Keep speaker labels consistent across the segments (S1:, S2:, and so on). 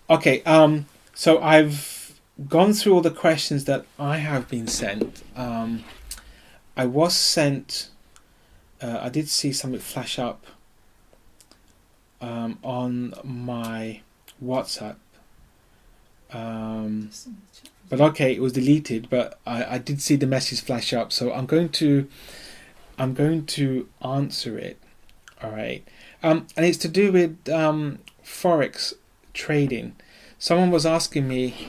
S1: Okay. So I've gone through all the questions that I have been sent. I was sent. I did see something flash up on my WhatsApp. Um, but okay, it was deleted. But I did see the message flash up, so I'm going to answer it. All right. And it's to do with forex trading. Someone was asking me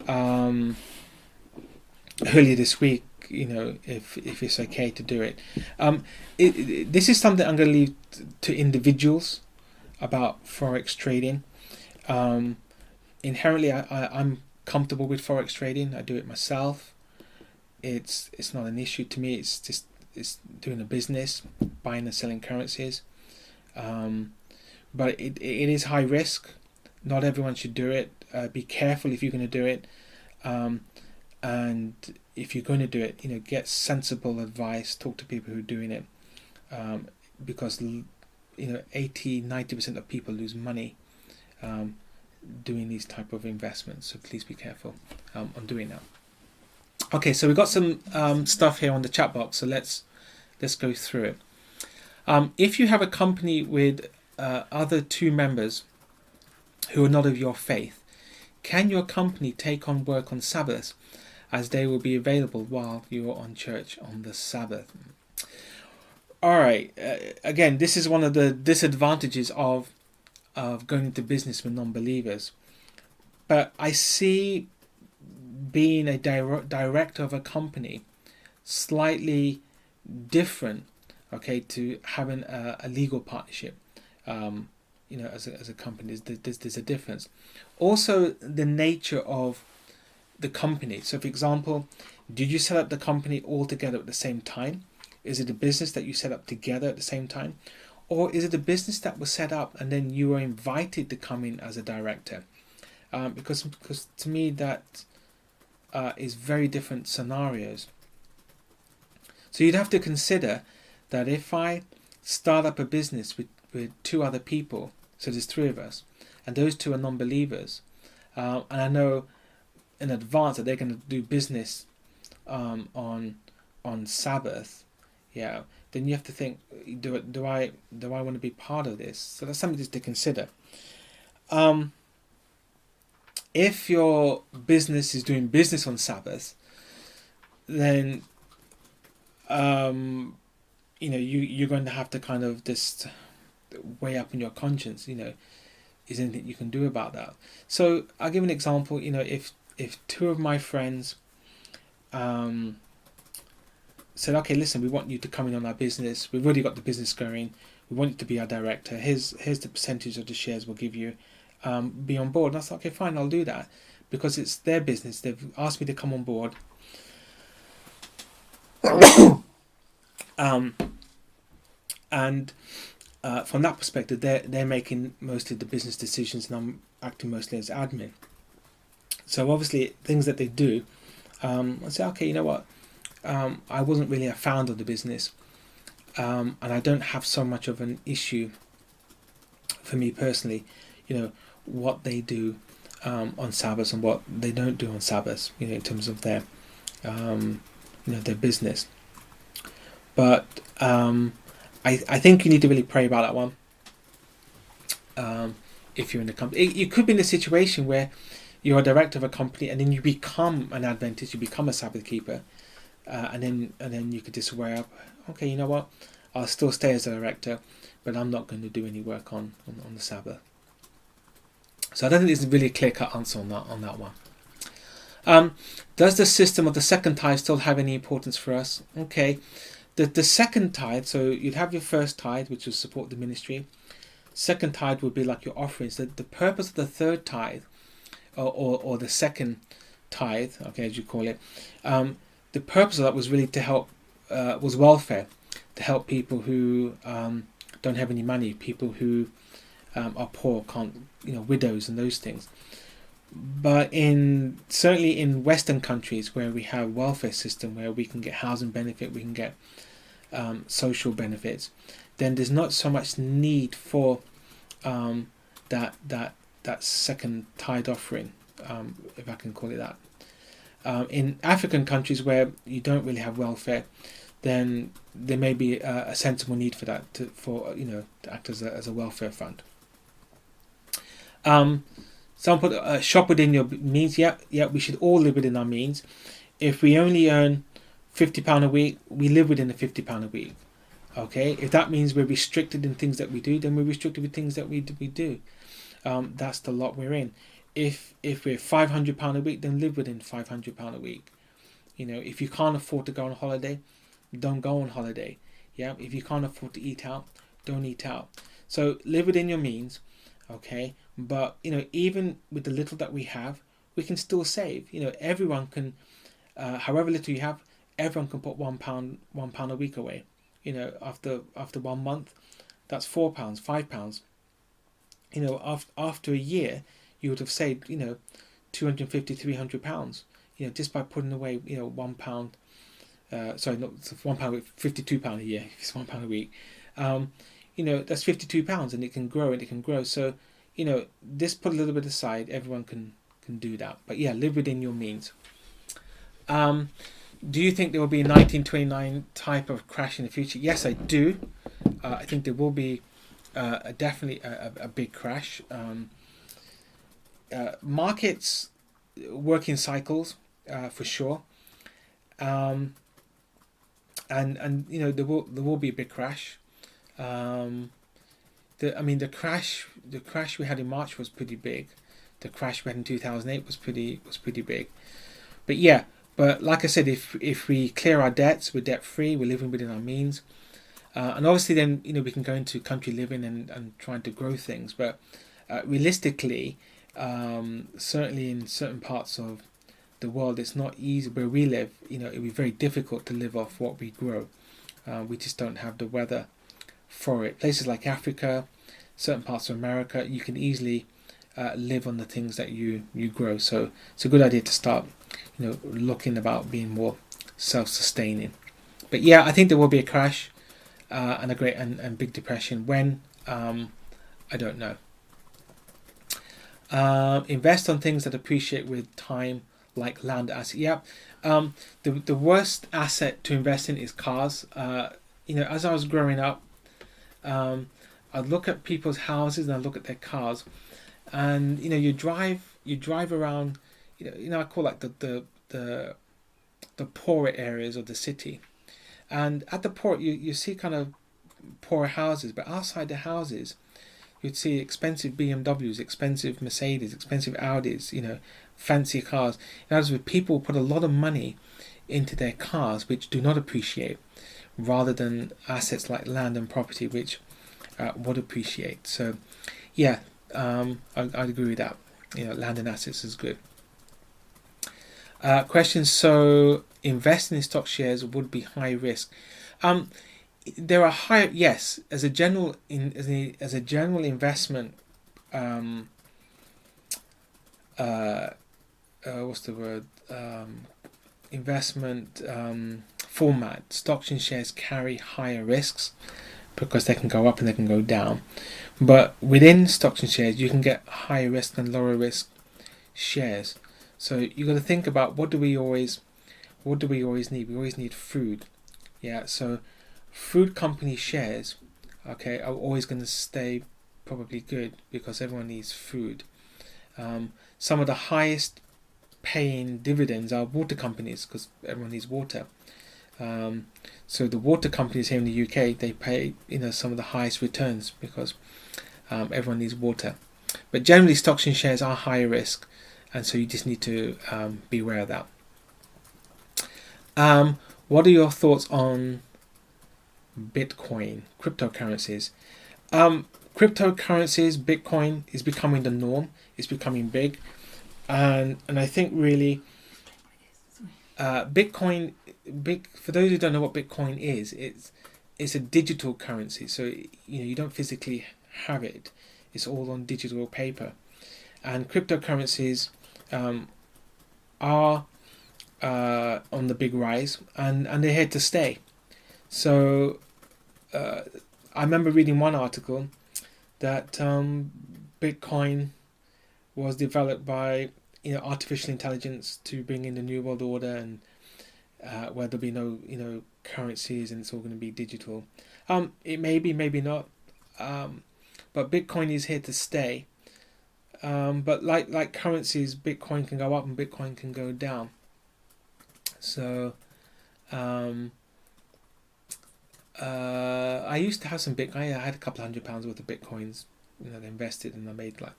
S1: um, earlier this week, if it's okay to do it. This is something I'm going to leave to individuals about forex trading. Um, Inherently, I'm comfortable with forex trading. I do it myself. It's not an issue to me. It's doing a business, buying and selling currencies. Um, but it is high risk. Not everyone should do it. Be careful if you're going to do it. Um, and if you're going to do it, get sensible advice. Talk to people who are doing it. Because 80-90% of people lose money um, doing these type of investments. So please be careful on doing that. Okay, so we've got some stuff here on the chat box. So let's go through it. If you have a company with other two members who are not of your faith, can your company take on work on Sabbath, as they will be available while you are on church on the Sabbath? All right. Again, this is one of the disadvantages of going into business with non-believers. But I see being a director of a company slightly different, okay, to having a legal partnership. As a company, there's a difference. Also, the nature of the company. So, for example, did you set up the company all together at the same time? Is it a business that you set up together at the same time? Or is it a business that was set up and then you were invited to come in as a director? Because to me that is very different scenarios. So you'd have to consider that if I start up a business with two other people, so there's three of us, and those two are non-believers, and I know in advance that they're going to do business on Sabbath, yeah, then you have to think, do I want to be part of this? So that's something just to consider. If your business is doing business on Sabbath, then you're going to have to kind of just weigh up in your conscience. Is anything you can do about that? So I'll give an example. If two of my friends said, okay, listen, we want you to come in on our business. We've already got the business going. We want you to be our director. Here's the percentage of the shares we'll give you. Be on board. And I thought, okay, fine, I'll do that because it's their business. They've asked me to come on board. And from that perspective, they're making mostly the business decisions, and I'm acting mostly as admin. So obviously, things that they do, I say, okay, you know what? I wasn't really a founder of the business, and I don't have so much of an issue for me personally, what they do on Sabbath and what they don't do on Sabbath, in terms of their, their business. But I think you need to really pray about that one. If you're in a company, you could be in a situation where you're a director of a company and then you become an Adventist, you become a Sabbath keeper, and then you could just weigh up, okay, you know what, I'll still stay as a director, but I'm not going to do any work on the Sabbath. So I don't think there's really a clear-cut answer on that one. Does the system of the second tithe still have any importance for us? Okay, the second tithe, so you'd have your first tithe, which will support the ministry. Second tithe would be like your offerings. The purpose of the third tithe, or the second tithe, okay, as you call it, the purpose of that was really to help, was welfare, to help people who don't have any money, people who are poor, can't, widows and those things. But certainly in Western countries where we have welfare system, where we can get housing benefit, we can get social benefits, then there's not so much need for that that second tide offering, if I can call it that. In African countries where you don't really have welfare, then there may be a sensible need for that to act as a welfare fund. Someone put shop within your means. Yeah, we should all live within our means. If we only earn £50 a week, we live within the £50 a week. Okay, if that means we're restricted in things that we do, then we're restricted with things that we do. That's the lot we're in. If we're £500 a week, then live within £500 a week. If you can't afford to go on holiday, don't go on holiday. Yeah, if you can't afford to eat out, don't eat out. So live within your means, okay. But even with the little that we have, we can still save. Everyone can, however little you have, everyone can put £1 a week away. After 1 month, that's £4, £5. After a year, you would have saved £250, £300. Just by putting away £1. Sorry, not £1 £52 a year. If it's £1 a week, that's £52, and it can grow. So just put a little bit aside. Everyone can do that. But yeah, live within your means. Do you think there will be a 1929 type of crash in the future? Yes, I do. I think there will be definitely a big crash. Markets work in cycles, for sure. And there will be a big crash. The crash we had in March was pretty big. The crash we had in 2008 was pretty big. But like I said, if we clear our debts, we're debt free, we're living within our means, and obviously then we can go into country living and trying to grow things. But realistically, certainly in certain parts of the world, it's not easy. Where we live, it'll be very difficult to live off what we grow. We just don't have the weather for it. Places like Africa, certain parts of America, you can easily live on the things that you grow. So it's a good idea to start looking about being more self-sustaining. But yeah, I think there will be a crash and a great and big depression. When, I don't know. Invest on things that appreciate with time, like land asset. Yeah, the worst asset to invest in is cars. As I was growing up, I'd look at people's houses and I'd look at their cars, and you drive around. I call like the poorer areas of the city, and at the port you see kind of poorer houses, but outside the houses you'd see expensive BMWs, expensive Mercedes, expensive Audis, fancy cars. In other words, people put a lot of money into their cars which do not appreciate, rather than assets like land and property which would appreciate. So yeah, I'd agree with that. Land and assets is good. Question: so investing in stock shares would be high risk? There are high, yes, as a general investment. What's the word? Investment format. Stocks and shares carry higher risks because they can go up and they can go down. But within stocks and shares, you can get higher risk and lower risk shares. So you got to think about what do we always need? We always need food. Yeah. So food company shares, okay, are always going to stay probably good because everyone needs food. Some of the highest paying dividends are water companies because everyone needs water. So the water companies here in the UK, they pay some of the highest returns because everyone needs water. But generally, stocks and shares are higher risk, and so you just need to be aware of that. What are your thoughts on Bitcoin, cryptocurrencies? Cryptocurrencies, Bitcoin is becoming the norm. It's becoming big, and I think really Bitcoin. For those who don't know what Bitcoin is, it's a digital currency. So you don't physically have it. It's all on digital paper, and cryptocurrencies are on the big rise, and they're here to stay. So I remember reading one article that Bitcoin was developed by artificial intelligence to bring in the new world order, and where there'll be no currencies and it's all going to be digital. It may be, maybe not. But Bitcoin is here to stay. But like currencies, Bitcoin can go up and Bitcoin can go down. So I used to have some Bitcoin. I had a couple £100 worth of Bitcoins, they invested, and I made like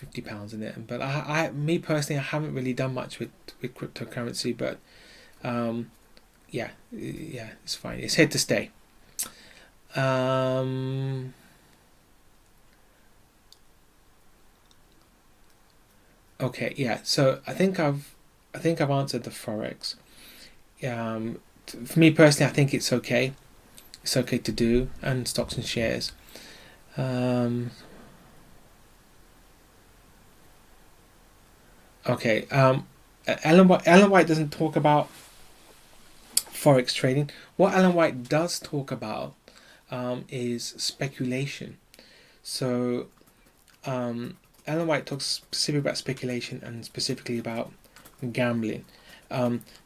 S1: £50 in it. But me personally, I haven't really done much with cryptocurrency. But yeah, it's fine. It's here to stay. Okay, yeah. So I think I've answered the forex. For me personally, I think it's okay. It's okay to do, and stocks and shares. Okay. Ellen White doesn't talk about forex trading. What Ellen White does talk about is speculation. So Ellen White talks specifically about speculation and specifically about gambling.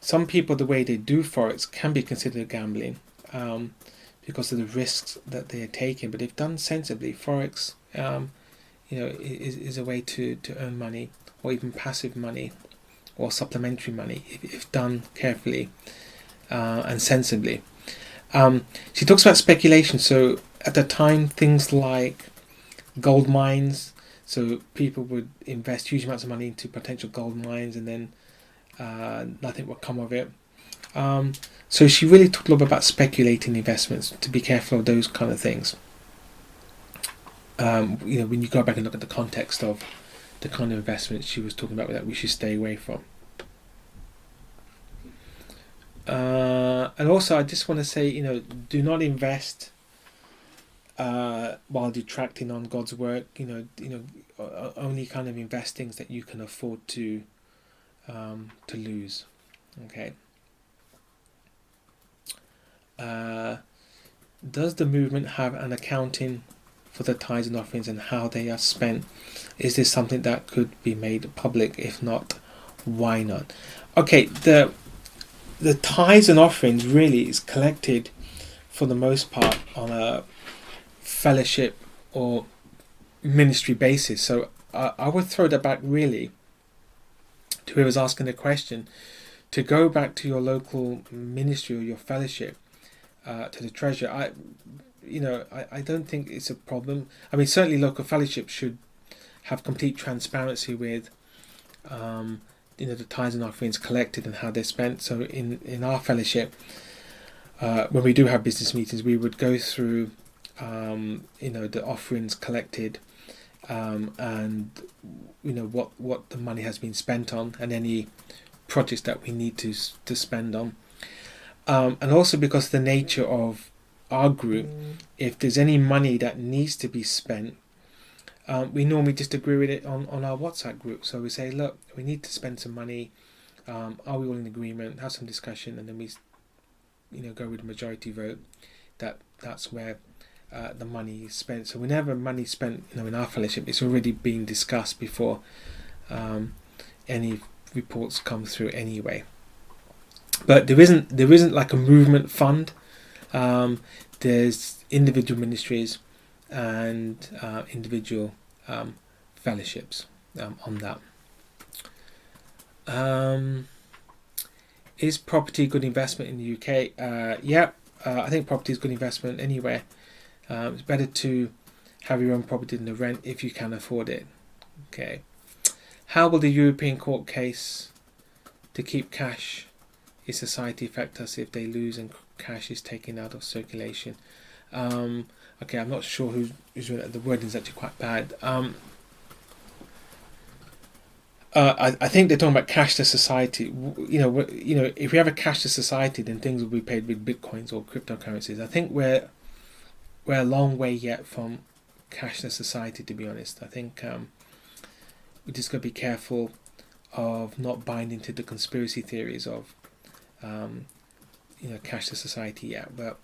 S1: Some people, the way they do forex can be considered gambling because of the risks that they are taking. But if done sensibly, forex is a way to earn money, or even passive money, or supplementary money, if done carefully and sensibly. She talks about speculation. So at the time, things like gold mines. So people would invest huge amounts of money into potential gold mines, and then nothing would come of it. So she really talked a lot about speculating investments, to be careful of those kind of things. When you go back and look at the context of the kind of investments she was talking about that we should stay away from. And also, I just want to say, do not invest while detracting on God's work. Only kind of invest things that you can afford to lose. Okay. Does the movement have an accounting for the tithes and offerings and how they are spent? Is this something that could be made public? If not, why not? Okay, the tithes and offerings really is collected for the most part on a fellowship or ministry basis. So I would throw that back really to whoever's asking the question, to go back to your local ministry or your fellowship, to the treasurer. I don't think it's a problem. I mean, certainly local fellowships should have complete transparency with the tithes and offerings collected and how they're spent. So in our fellowship, when we do have business meetings, we would go through the offerings collected, and what the money has been spent on, and any projects that we need to spend on, and also because of the nature of our group, if there's any money that needs to be spent, we normally just agree with it on our WhatsApp group. So we say, look, we need to spend some money. Are we all in agreement? Have some discussion, and then we go with the majority vote. That's where the money is spent. So whenever money is spent, in our fellowship, it's already been discussed before any reports come through anyway. But there isn't like a movement fund. There's individual ministries and individual fellowships on that. Is property good investment in the UK? Yeah, I think property is good investment anywhere. It's better to have your own property than to rent if you can afford it. Okay. How will the European court case to keep cash in society affect us if they lose and cash is taken out of circulation? Okay, I'm not sure who's the wording is actually quite bad. I think they're talking about cashless society. If we have a cashless society, then things will be paid with bitcoins or cryptocurrencies. I think we're a long way yet from cashless society, to be honest. I think we just got to be careful of not buying into the conspiracy theories of cashless society yet. But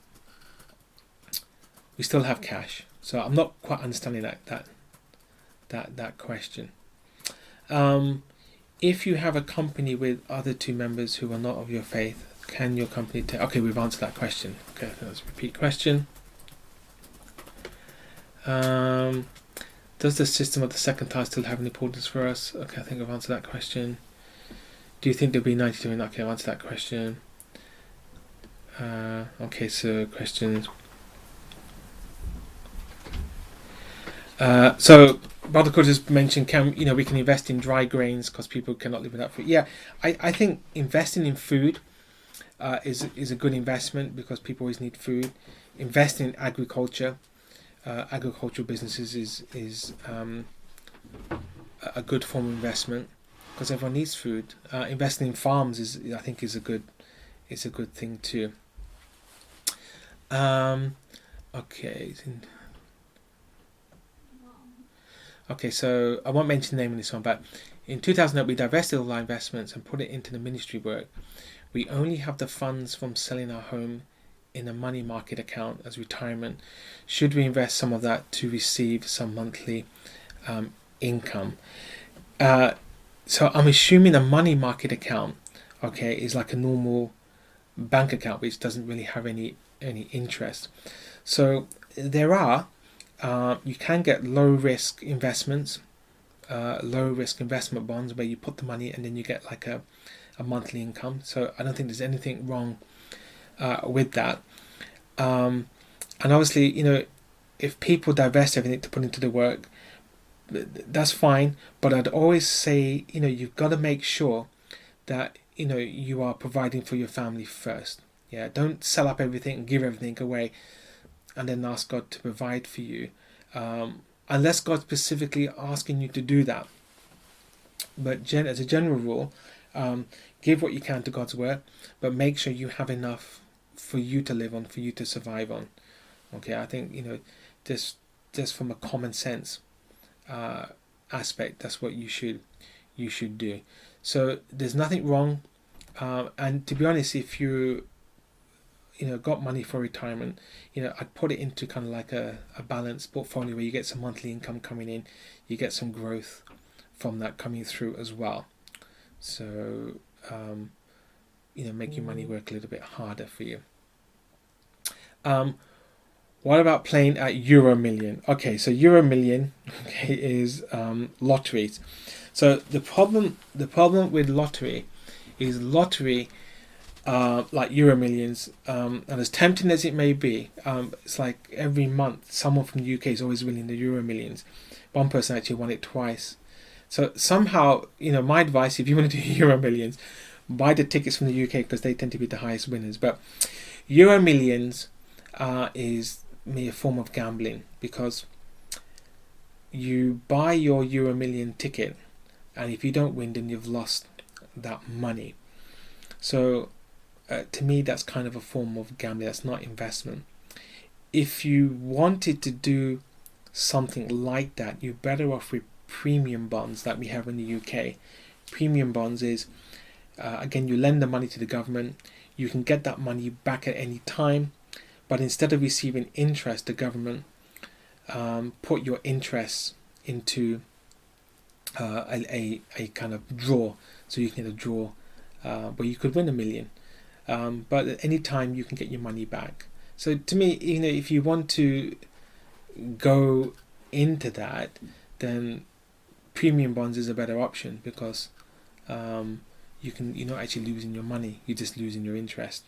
S1: we still have cash, so I'm not quite understanding that question. If you have a company with other two members who are not of your faith, can your company take... Okay, we've answered that question. Okay, let's repeat question. Does the system of the second tie still have an importance for us? Okay, I think I've answered that question. Do you think there'll be 92? Okay, I've answered that question. Okay, so questions. So Brother Could just mentioned, we can invest in dry grains because people cannot live without food. Yeah, I think investing in food is a good investment because people always need food. Investing in agriculture, agricultural businesses is a good form of investment because everyone needs food. Investing in farms I think is a good thing too. Okay. Okay, so I won't mention the name of this one, but in 2008 we divested all our investments and put it into the ministry work. We only have the funds from selling our home in a money market account as retirement. Should we invest some of that to receive some monthly income? So I'm assuming a money market account, okay, is like a normal bank account which doesn't really have any interest. So there are you can get low risk investments, low risk investment bonds where you put the money and then you get like a monthly income. So I don't think there's anything wrong with that. And obviously, if people divest everything to put into the work, that's fine. But I'd always say, you've got to make sure that you are providing for your family first. Yeah, don't sell up everything and give everything away and then ask God to provide for you, unless God's specifically asking you to do that. But as a general rule, give what you can to God's work, but make sure you have enough for you to live on, for you to survive on. Okay, I think just from a common sense aspect, that's what you should do. So there's nothing wrong, and to be honest, if you got money for retirement, I'd put it into kind of like a balanced portfolio where you get some monthly income coming in, you get some growth from that coming through as well. So make your money work a little bit harder for you. What about playing at Euro Million? Okay, so Euro Million, is lotteries. So the problem with lottery is like Euro Millions, and as tempting as it may be, it's like every month someone from the UK is always winning the Euro Millions. One person actually won it twice. So somehow, my advice, if you want to do Euro Millions, buy the tickets from the UK because they tend to be the highest winners. But Euro Millions is a form of gambling because you buy your Euro Million ticket, and if you don't win, then you've lost that money. So to me, that's kind of a form of gambling. That's not investment. If you wanted to do something like that, you're better off with premium bonds that we have in the UK. Premium bonds is, again, you lend the money to the government. You can get that money back at any time, but instead of receiving interest, the government put your interest into a kind of draw, so you can get a draw where you could win $1 million. But at any time you can get your money back. So to me, if you want to go into that, then premium bonds is a better option because you're not actually losing your money, you're just losing your interest.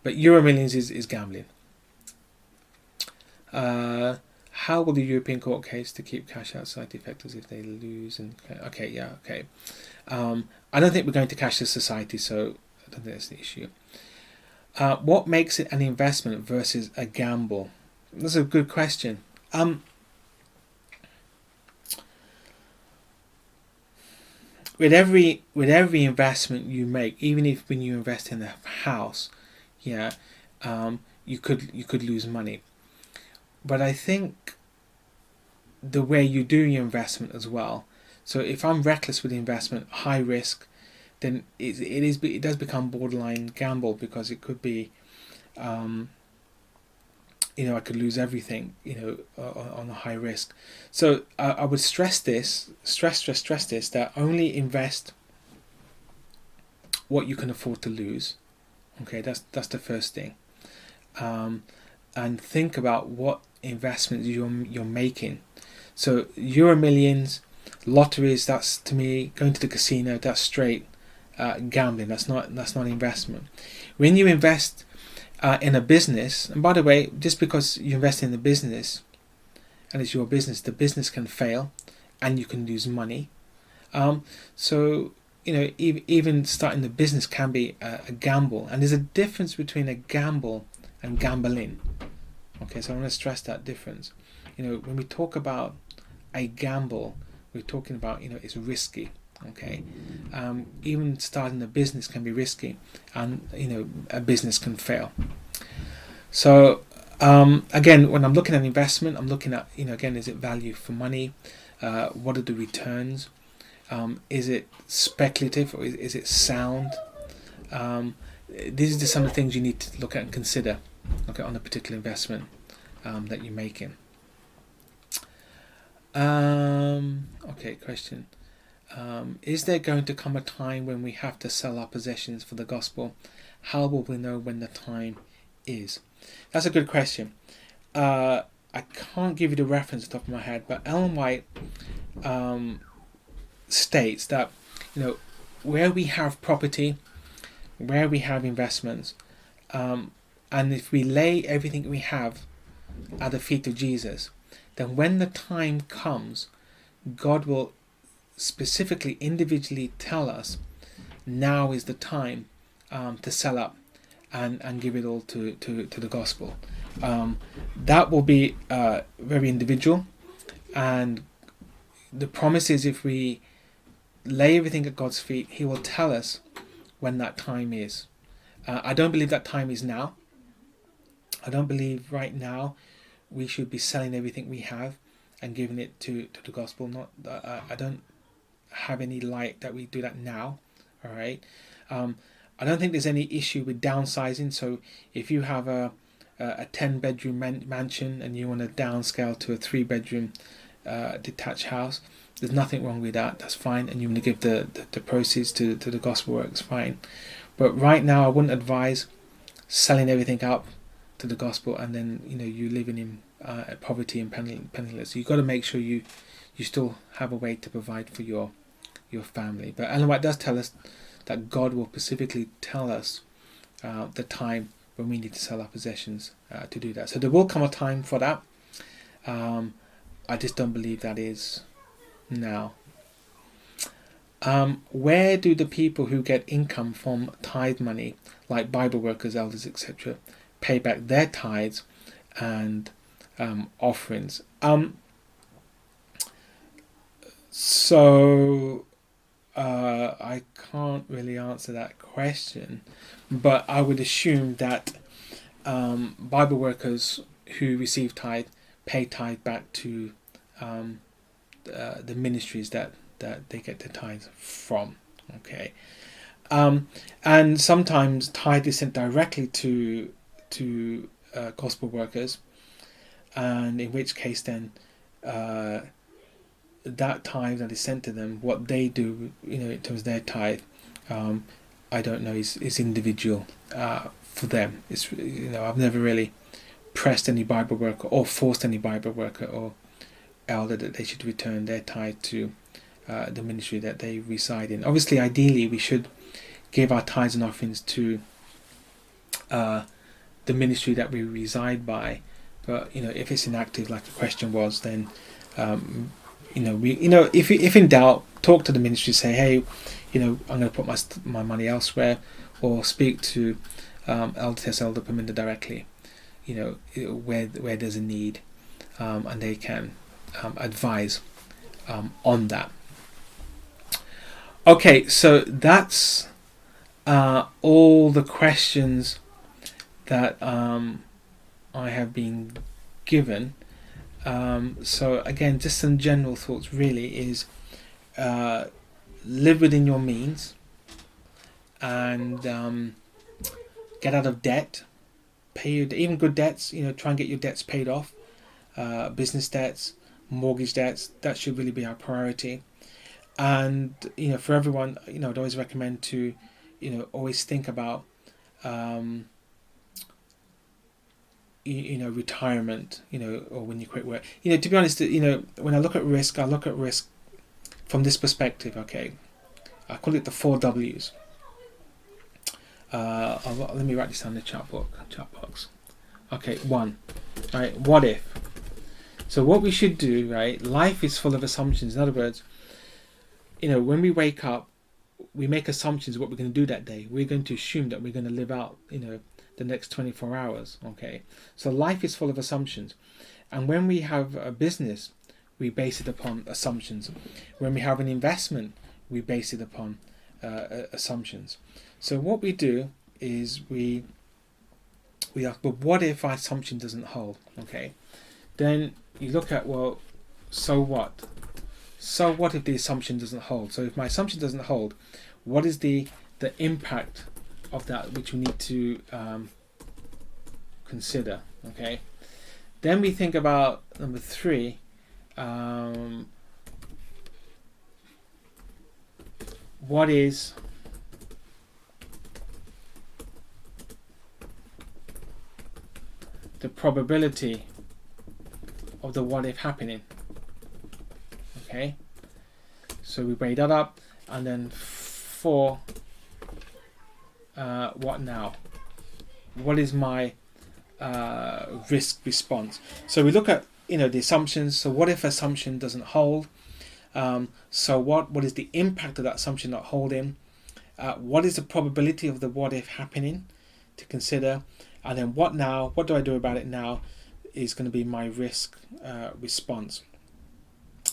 S1: But Euro Millions is gambling. How will the European court case to keep cash outside the effectors if they lose? Okay. I don't think we're going to cashless society, so I don't think that's the issue. What makes it an investment versus a gamble? That's a good question. With every investment you make, even if when you invest in a house, you could lose money. But I think the way you do your investment as well. So if I'm reckless with the investment, high risk, then it does become borderline gamble because it could be I could lose everything, on a high risk. So I would stress this, stress this, that only invest what you can afford to lose. Okay, that's the first thing. And think about what investments you're making. So Euro Millions, lotteries, that's, to me, going to the casino, that's straight gambling. That's not investment. When you invest in a business, and by the way, just because you invest in a business and it's your business, the business can fail and you can lose money. So even starting the business can be a gamble, and there's a difference between a gamble and gambling. Okay, so I want to stress that difference. When we talk about a gamble, we're talking about, it's risky. Okay, even starting a business can be risky, and a business can fail. So again, when I'm looking at investment, I'm looking at, again, is it value for money? What are the returns? Is it speculative, or is it sound? These are just some of the things you need to look at and consider, okay, on a particular investment that you're making. Okay, question. Is there going to come a time when we have to sell our possessions for the gospel? How will we know when the time is? That's a good question. I can't give you the reference off the top of my head, but Ellen White states that, where we have property, where we have investments, and if we lay everything we have at the feet of Jesus, then when the time comes, God will specifically, individually tell us, now is the time to sell up and give it all to the gospel. That will be very individual, and the promise is, if we lay everything at God's feet, He will tell us when that time is. I don't believe that time is now. I don't believe right now we should be selling everything we have and giving it to the gospel. I don't have any light that we do that now. All right. I don't think there's any issue with downsizing. So if you have a 10-bedroom mansion and you want to downscale to a 3-bedroom detached house, there's nothing wrong with that. That's fine. And you want to give the proceeds to the gospel work, it's fine. But right now, I wouldn't advise selling everything up to the gospel and then you living in poverty and penniless. You've got to make sure you still have a way to provide for your family. But Ellen White does tell us that God will specifically tell us the time when we need to sell our possessions to do that. So there will come a time for that. I just don't believe that is now. Where do the people who get income from tithe money, like Bible workers, elders, etc., pay back their tithes and offerings? So I can't really answer that question, but I would assume that Bible workers who receive tithe pay tithe back to the ministries that they get their tithes from. Okay, and sometimes tithe is sent directly to gospel workers, and in which case then that tithe that is sent to them, what they do, in terms of their tithe, I don't know, is individual for them. It's I've never really pressed any Bible worker or forced any Bible worker or elder that they should return their tithe to the ministry that they reside in. Obviously, ideally, we should give our tithes and offerings to the ministry that we reside by. But if it's inactive, like the question was, then if in doubt, talk to the ministry. Say, hey, I'm going to put my money elsewhere, or speak to Elder Tess, Elder Paminda directly. Where there's a need, and they can advise on that. Okay, so that's all the questions that I have been given. So again, just some general thoughts really is live within your means and get out of debt. pay your, even good debts, try and get your debts paid off, business debts, mortgage debts. That should really be our priority. And for everyone, I'd always recommend to always think about retirement, or when you quit work. To be honest, when I look at risk from this perspective. Okay, I call it the 4 Ws. Let me write this down in the chat box. Okay, 1. Right, what if? So what we should do, right? Life is full of assumptions. In other words, when we wake up, we make assumptions what we're going to do that day. We're going to assume that we're going to live out, the next 24 hours. Okay, so life is full of assumptions, and when we have a business, we base it upon assumptions. When we have an investment, we base it upon assumptions. So what we do is we ask, but what if our assumption doesn't hold? Okay, then you look at, well, so what? So what if the assumption doesn't hold? So if my assumption doesn't hold, what is the impact of that which we need to consider? Okay, then we think about number 3. What is the probability of the what if happening? Okay, so we weigh that up, and then 4, what now? What is my risk response? So we look at the assumptions. So what if assumption doesn't hold? So what is the impact of that assumption not holding? What is the probability of the what if happening to consider? And then what now? What do I do about it now? Is going to be my risk response.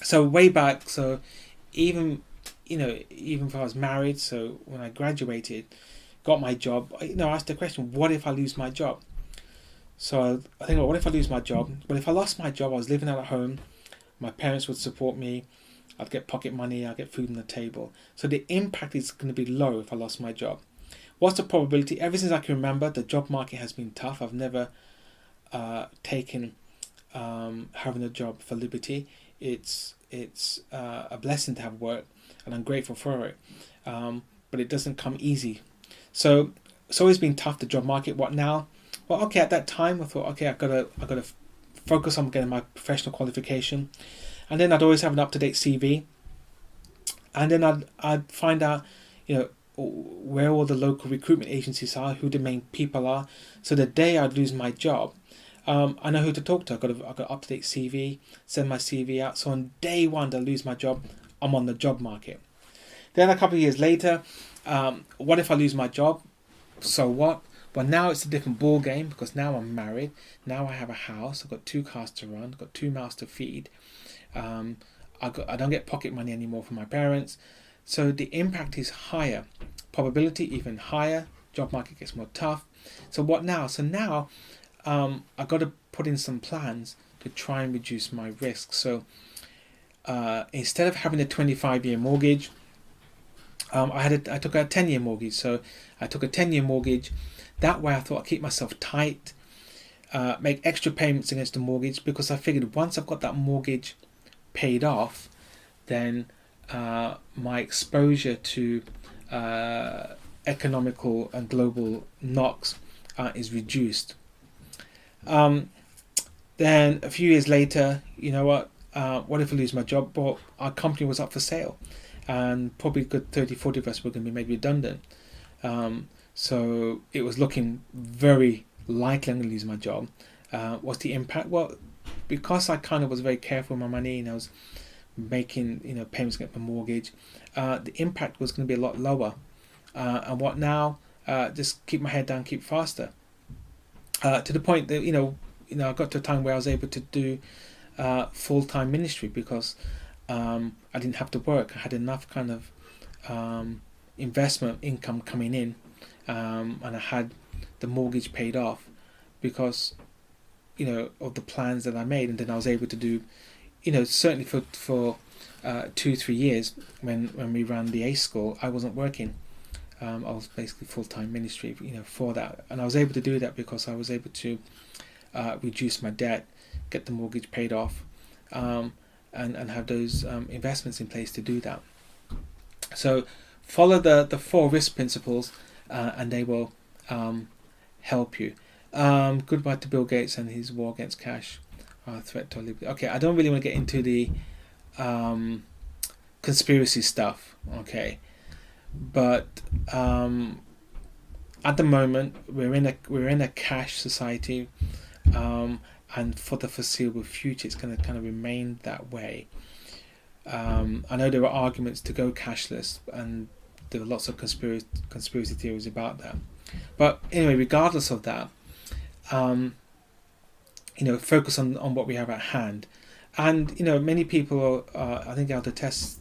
S1: So way back, so even if I was married, so when I graduated, got my job, I asked the question, what if I lose my job? So I think, well, what if I lose my job? Well, if I lost my job, I was living out at home, my parents would support me, I'd get pocket money, I'd get food on the table. So the impact is going to be low if I lost my job. What's the probability? Ever since I can remember, the job market has been tough. I've never taken having a job for liberty. It's a blessing to have work, and I'm grateful for it. But it doesn't come easy. So it's always been tough, the job market. What now? Well, okay, at that time I thought, okay, I've got to focus on getting my professional qualification, and then I'd always have an up-to-date CV, and then I'd find out, where all the local recruitment agencies are, who the main people are. So the day I'd lose my job, I know who to talk to. I've got an up-to-date CV, send my CV out. So on day 1 that I lose my job, I'm on the job market. Then a couple of years later, what if I lose my job? So what? Well, now it's a different ball game, because now I'm married. Now I have a house. I've got 2 cars to run. I've got 2 mouths to feed. I don't get pocket money anymore from my parents. So the impact is higher. Probability even higher. Job market gets more tough. So what now? So now I've got to put in some plans to try and reduce my risk. So instead of having a 25-year mortgage, I took a 10-year mortgage. So I took a 10-year mortgage. That way I thought I'd keep myself tight, make extra payments against the mortgage, because I figured once I've got that mortgage paid off, then my exposure to economical and global knocks is reduced. Then a few years later, what if I lose my job? Well, our company was up for sale, and probably a good 30-40 of us were going to be made redundant. So it was looking very likely I'm going to lose my job. What's the impact? Well, because I kind of was very careful with my money, and I was making payments against my mortgage, the impact was going to be a lot lower. And what now? Just keep my head down, keep faster. To the point that I got to a time where I was able to do full-time ministry, because I didn't have to work. I had enough kind of investment income coming in, and I had the mortgage paid off because of the plans that I made. And then I was able to do certainly for 2-3 years when we ran the ACE school, I wasn't working. I was basically full-time ministry, for that, and I was able to do that because I was able to reduce my debt, get the mortgage paid off, and have those investments in place to do that. So follow the 4 risk principles, and they will help you. Goodbye to Bill Gates and his war against cash. Threat to liberty. Okay, I don't really want to get into the conspiracy stuff. Okay, but at the moment we're in a cash society, and for the foreseeable future, it's going to kind of remain that way. I know there are arguments to go cashless, and there are lots of conspiracy theories about that. But anyway, regardless of that, focus on what we have at hand. And many people, I think Elder Tess,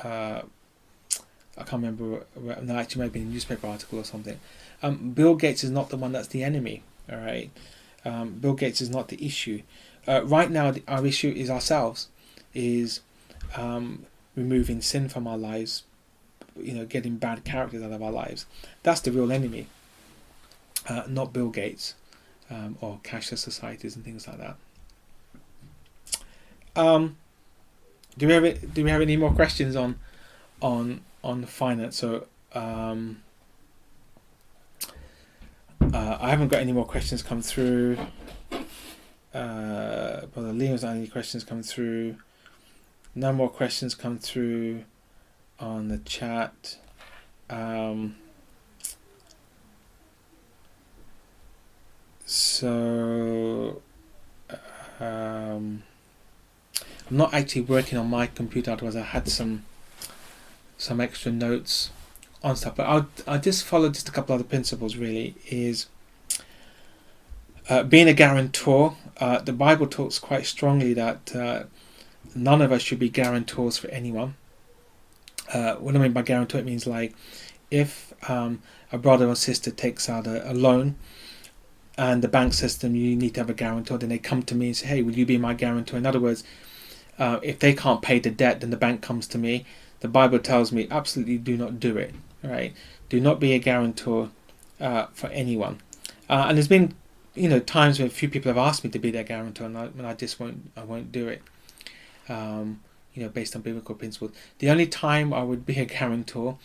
S1: I can't remember, no, actually might have been a newspaper article or something. Bill Gates is not the one that's the enemy, all right? Bill Gates is not the issue. Right now, our issue is ourselves, is removing sin from our lives, getting bad characters out of our lives. That's the real enemy, not Bill Gates. Or cashless societies and things like that. Do we have any more questions on finance? So I haven't got any more questions come through. Brother Liam's not any questions come through. No more questions come through on the chat. So I'm not actually working on my computer, otherwise I had some extra notes on stuff, but I'll just follow just a couple other principles. Really, is being a guarantor. The Bible talks quite strongly that none of us should be guarantors for anyone. What I mean by guarantor, it means like if a brother or sister takes out a loan, and the bank system, you need to have a guarantor, then they come to me and say, hey, will you be my guarantor? In other words, if they can't pay the debt, then the bank comes to me. The Bible tells me absolutely do not do it. Right? Do not be a guarantor for anyone. And there's been times when a few people have asked me to be their guarantor, and I won't do it. Based on biblical principles. The only time I would be a guarantor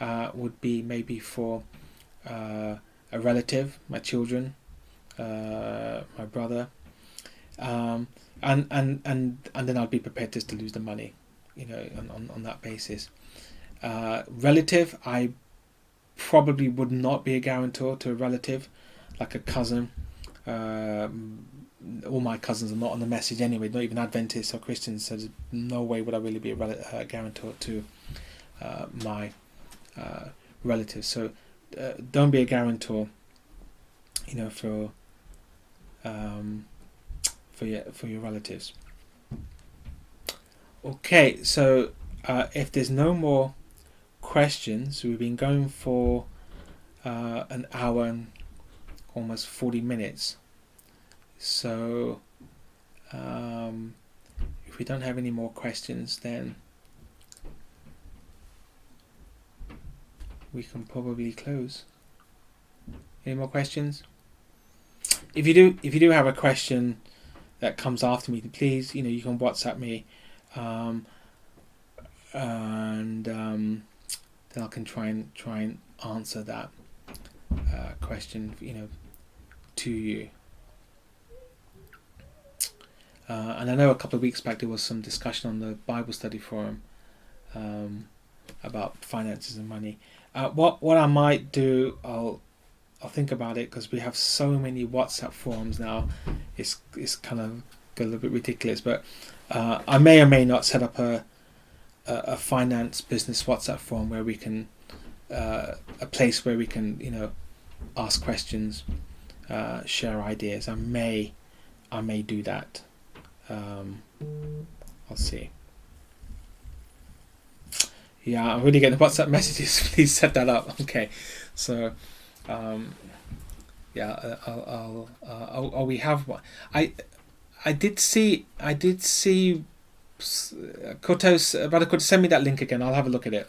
S1: would be maybe for a relative, my children, my brother, and then I'd be prepared just to lose the money, on that basis. Relative, I probably would not be a guarantor to a relative, like a cousin. All my cousins are not on the message anyway, not even Adventists or Christians, so there's no way would I really be a guarantor to my relatives. So don't be a guarantor, for your relatives. Okay, so if there's no more questions, we've been going for an hour and almost 40 minutes. So if we don't have any more questions, then we can probably close. Any more questions? If you do have a question that comes after me, please, you can WhatsApp me, and then I can try and answer that question, to you. And I know a couple of weeks back there was some discussion on the Bible study forum about finances and money. What I might do, I'll think about it, because we have so many WhatsApp forums now. It's kind of a little bit ridiculous, but I may or may not set up a finance business WhatsApp forum where we can a place where we can ask questions, share ideas. I may do that. I'll see. Yeah, I'm really getting WhatsApp messages. Please set that up. Okay, so I'll we have one. I did see Kotos, Brother Kotos, send me that link again. I'll have a look at it.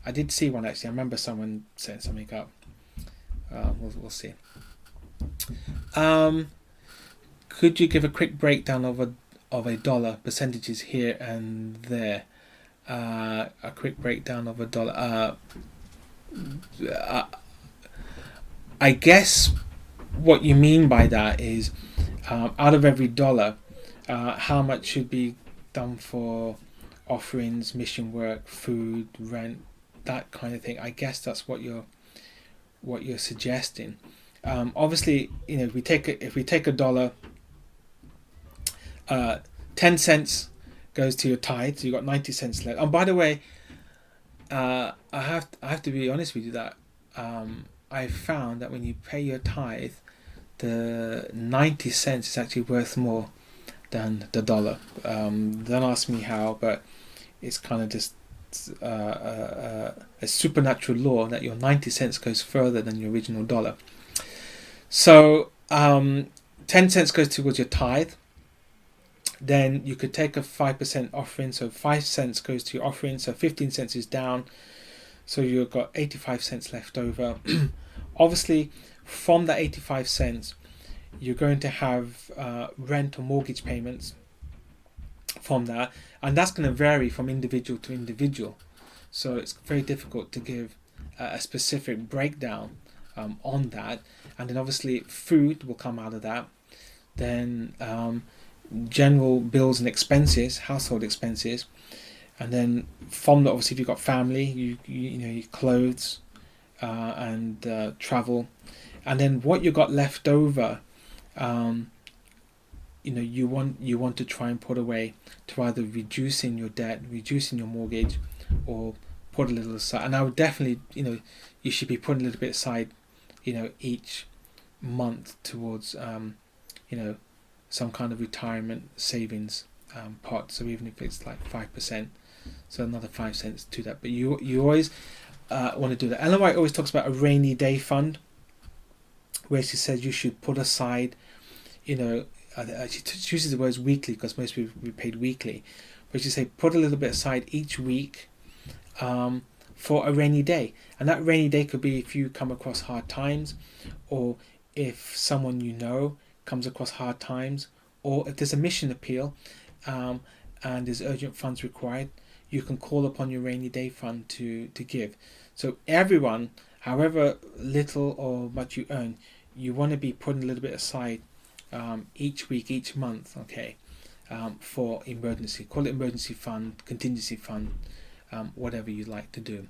S1: I did see one actually. I remember someone setting something up. We'll see. Could you give a quick breakdown of a dollar, percentages here and there? A quick breakdown of a dollar. I guess what you mean by that is out of every dollar, how much should be done for offerings, mission work, food, rent, that kind of thing. I guess that's what you're suggesting. Obviously, if we take a dollar, 10 cents goes to your tithe, so you got 90 cents left. And by the way, I have to be honest with you that I found that when you pay your tithe, the 90 cents is actually worth more than the dollar. Don't ask me how, but it's kind of just a supernatural law that your 90 cents goes further than your original dollar. So 10 cents goes towards your tithe. Then you could take a 5% offering, so 5 cents goes to your offering, so 15 cents is down, so you've got 85 cents left over. Obviously, from that 85 cents, you're going to have rent or mortgage payments from that, and that's going to vary from individual to individual. So it's very difficult to give a specific breakdown on that. And then obviously food will come out of that. Then general bills and expenses, household expenses, and then from that, obviously if you've got family, you your clothes and travel, and then what you got left over, you want to try and put away to either reducing your debt, reducing your mortgage, or put a little aside. And I would definitely, you should be putting a little bit aside, each month towards some kind of retirement savings pot. So even if it's like 5%, so another 5 cents to that. But you always want to do that. Ellen White always talks about a rainy day fund, where she says you should put aside, she uses the words weekly because most people we paid weekly, but she say put a little bit aside each week for a rainy day. And that rainy day could be if you come across hard times, or if someone comes across hard times, or if there's a mission appeal and there's urgent funds required, you can call upon your rainy day fund to give. So everyone, however little or much you earn, you want to be putting a little bit aside each week, each month, okay, for emergency. Call it emergency fund, contingency fund, whatever you like to do.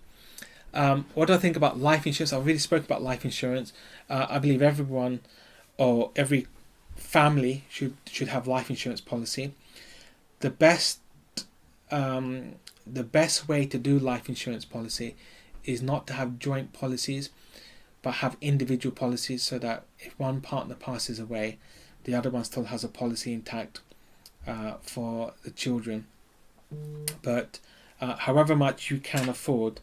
S1: What do I think about life insurance? I already spoke about life insurance. I believe everyone or every family should have life insurance policy. The best way to do life insurance policy is not to have joint policies, but have individual policies, so that if one partner passes away, the other one still has a policy intact for the children. But however much you can afford,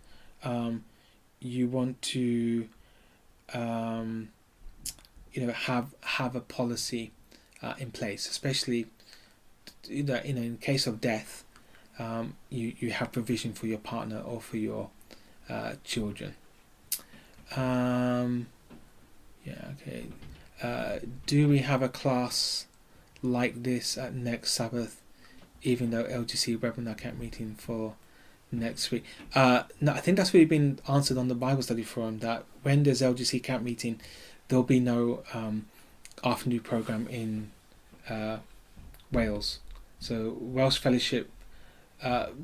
S1: you want to have a policy in place, especially in case of death. You have provision for your partner or for your children. Do we have a class like this at next Sabbath, even though LGC webinar camp meeting for next week? No, I think that's really been answered on the Bible study forum, that when there's LGC camp meeting, there'll be no afternoon program in Wales. So Welsh Fellowship,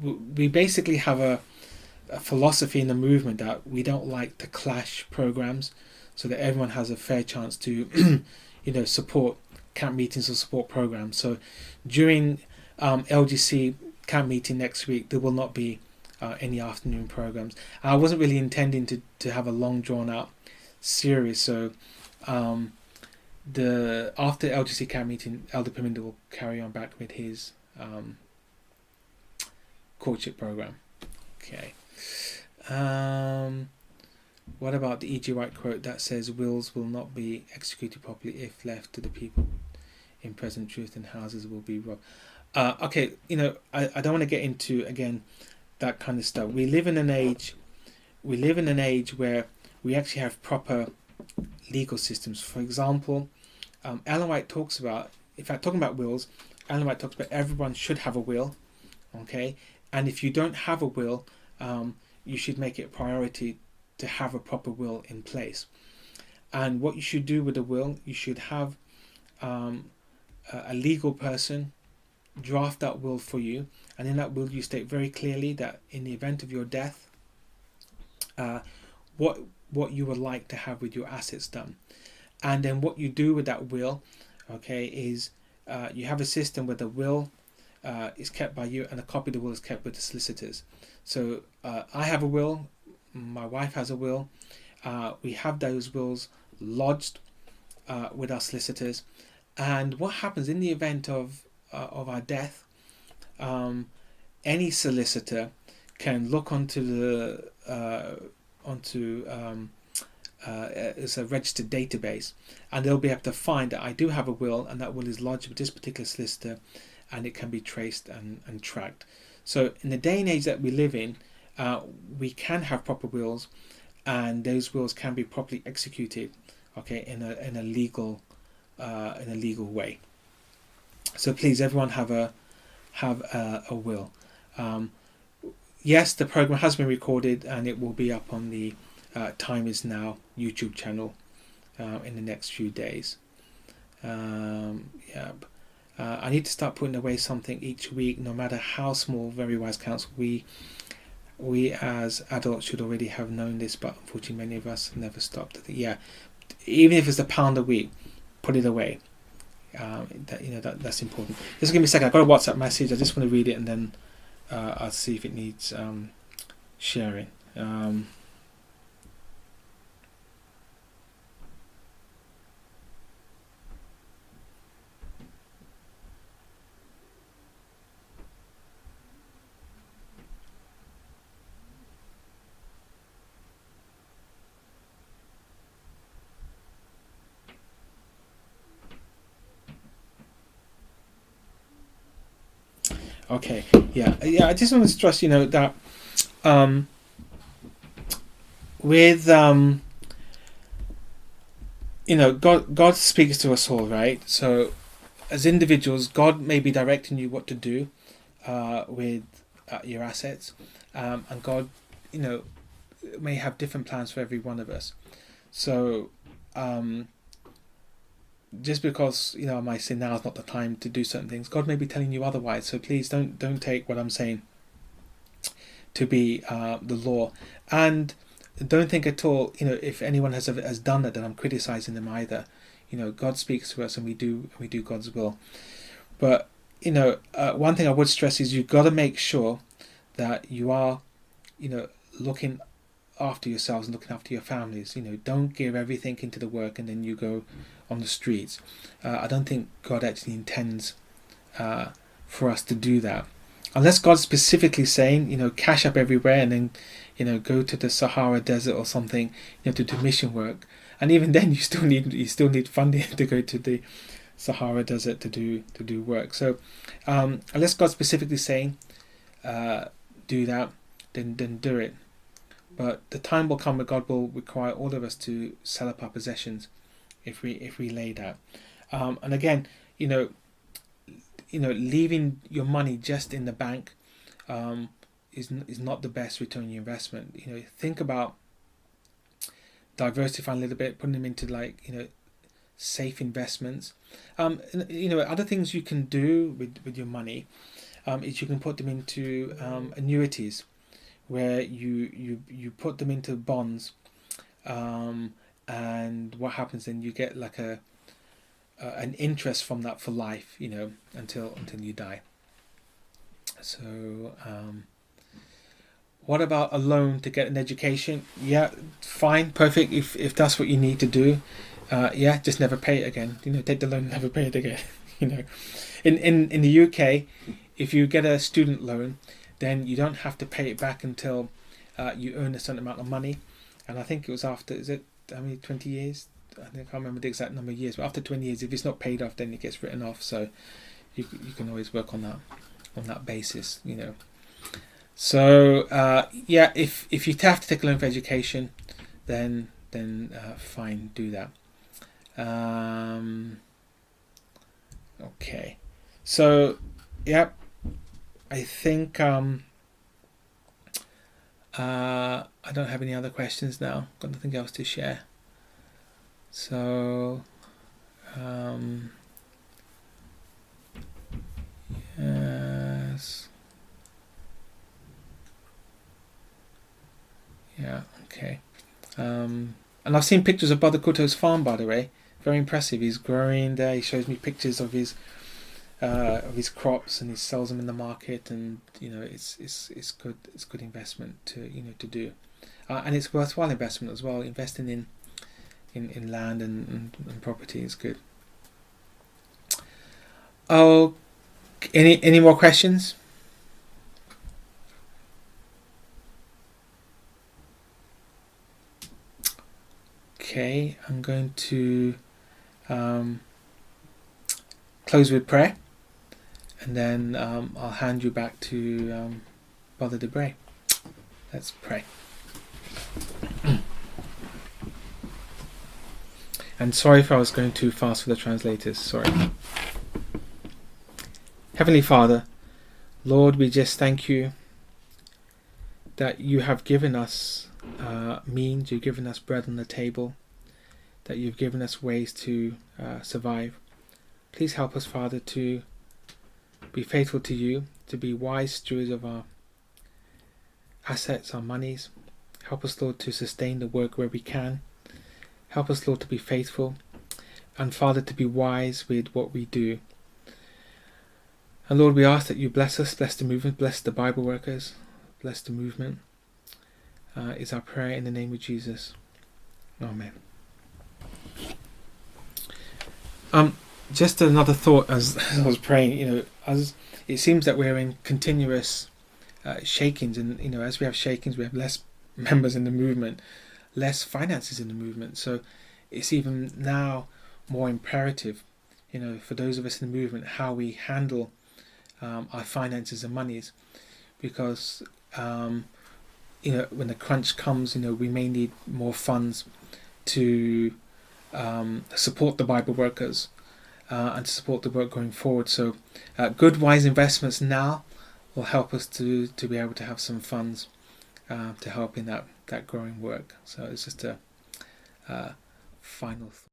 S1: we basically have a philosophy in the movement that we don't like to clash programs, so that everyone has a fair chance to support camp meetings or support programs. So during LGC camp meeting next week, there will not be any afternoon programs. I wasn't really intending to have a long drawn out series, so after LGC camp meeting, Elder Piminda will carry on back with his courtship program. Okay. What about the E.G. White quote that says wills will not be executed properly if left to the people in present truth, and houses will be robbed? Okay, I don't want to get into again that kind of stuff. We live in an age we live in an age where we actually have proper legal systems. For example, Ellen White talks about, in fact, talking about wills, Ellen White talks about everyone should have a will, okay? And if you don't have a will, you should make it a priority to have a proper will in place. And what you should do with a will, you should have a legal person draft that will for you, and in that will you state very clearly that in the event of your death, what you would like to have with your assets done. And then what you do with that will, okay, is you have a system where the will is kept by you and a copy of the will is kept with the solicitors. So I have a will, my wife has a will, we have those wills lodged with our solicitors, and what happens in the event of our death, any solicitor can look onto the it's a registered database, and they'll be able to find that I do have a will, and that will is lodged with this particular solicitor, and it can be traced and tracked. So in the day and age that we live in, we can have proper wills, and those wills can be properly executed, okay, in a legal way. So please, everyone, have a will. Yes, the program has been recorded, and it will be up on the Time Is Now YouTube channel in the next few days. I need to start putting away something each week, no matter how small. Very Wise Counsel, we as adults should already have known this, but unfortunately many of us have never stopped. Even if it's £1 a week, put it away. That's important. Just give me a second. I've got a WhatsApp message. I just want to read it, and then I'll see if it needs sharing. Okay, I just want to stress, that with God speaks to us all, right? So as individuals, God may be directing you what to do with your assets, and God, may have different plans for every one of us. So just because I might say now is not the time to do certain things, God may be telling you otherwise. So please don't take what I'm saying to be the law, and don't think at all if anyone has done that, then I'm criticizing them either. God speaks to us, and we do God's will. But one thing I would stress is you've got to make sure that you are looking after yourselves and looking after your families. Don't give everything into the work and then you go on the streets. I don't think God actually intends for us to do that, unless God's specifically saying cash up everywhere and then go to the Sahara Desert or something to do mission work. And even then you still need funding to go to the Sahara Desert to do work. So unless God's specifically saying do that, then do it. But the time will come where God will require all of us to sell up our possessions if we lay that. And again, leaving your money just in the bank is not the best return on your investment. Think about diversifying a little bit, putting them into safe investments. Other things you can do with your money is you can put them into annuities, where you put them into bonds, and what happens then, you get like an interest from that for life, until you die. So what about a loan to get an education? Yeah, fine, perfect, if that's what you need to do. Just never pay it again. Take the loan and never pay it again. In the UK, if you get a student loan, then you don't have to pay it back until you earn a certain amount of money. And I think it was after, 20 years? I can't remember the exact number of years, but after 20 years, if it's not paid off, then it gets written off. So you can always work on that basis, So yeah, if you have to take a loan for education, then fine, do that. Okay, so yeah, I think I don't have any other questions now. Got nothing else to share. So yes, yeah, okay. And I've seen pictures of Brother Kuto's farm, by the way. Very impressive. He's growing there. He shows me pictures of his crops, and he sells them in the market. And it's good. It's good investment to do, and it's worthwhile investment as well. Investing in land and property is good. Oh, any more questions? Okay, I'm going to close with prayer, and then I'll hand you back to Brother Debray. Let's pray. And sorry if I was going too fast for the translators. Sorry. Heavenly Father, Lord, we just thank you that you have given us means, you've given us bread on the table, that you've given us ways to survive. Please help us, Father, to be faithful to you, to be wise stewards of our assets, our monies. Help us, Lord, to sustain the work where we can. Help us, Lord, to be faithful, and Father, to be wise with what we do. And Lord, we ask that you bless us, bless the movement, bless the Bible workers, bless the movement. Is our prayer in the name of Jesus. Amen. Just another thought as I was praying. As it seems that we're in continuous shakings, and as we have shakings, we have less members in the movement, less finances in the movement. So it's even now more imperative, for those of us in the movement, how we handle our finances and monies, because when the crunch comes, we may need more funds to support the Bible workers and to support the work going forward. So good, wise investments now will help us to be able to have some funds to help in that growing work. So it's just a final thought.